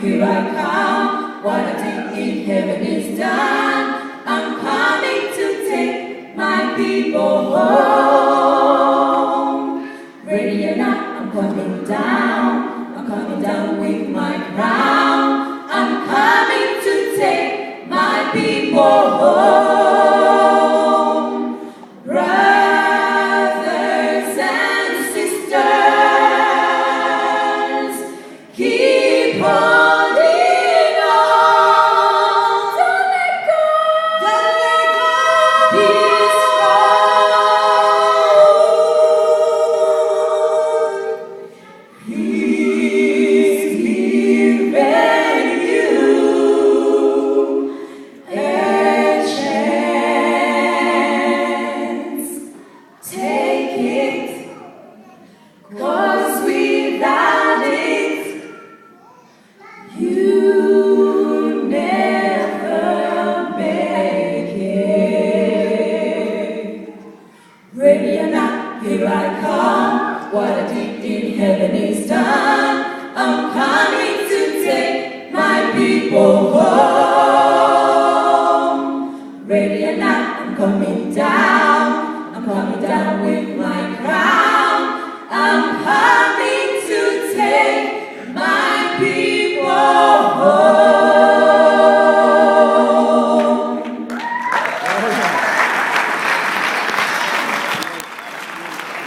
here I come. What I think in heaven is done. I'm coming to take my people home. Ready or not, I'm coming down. I'm coming down with my crown. I'm coming to take my people home. Brothers and sisters, keep holding on. Don't let go. Don't let go. Be strong. He's given you a chance. Take it, 'cause without it, you never make it. Ready or not, here I come. What I did in heaven is done. I'm coming to take my people home. Ready or not, I'm coming down. I'm coming down with my crown. I'm coming.